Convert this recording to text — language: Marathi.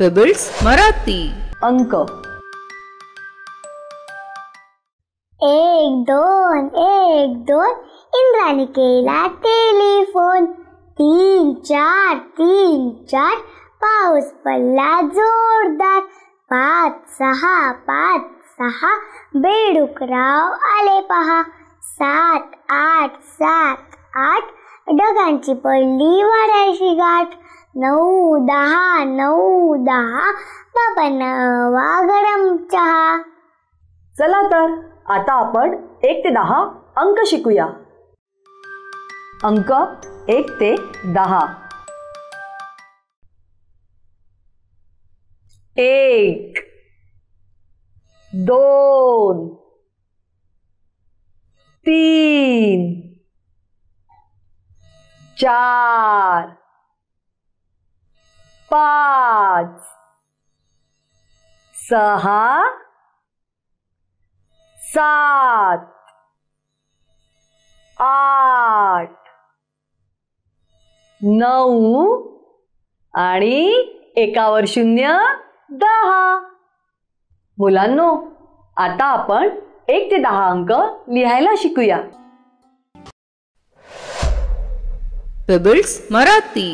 पेबल्स मराठी अंक 1 2 1 2 इंद्राने केला टेलिफोन 3 4 3 4 पाऊस पडला जोरदार 5 6 5 6 बेडूकराव आले पहा 7 8 7 8 ढगांची पडली वाऱ्याची गाठ 9 10 9 10 बाबांना हवा गरम चहा. चला तर आता आपण 1 ते 10 अंक शिकूया. अंक 1 ते 10. 1 2 3 4 5 6 7 8 9 आणि 1वर 0 10. मुलांनो, आता आपण 1 ते 10 अंक लिहायला शिकूया. पेबल्स मराठी.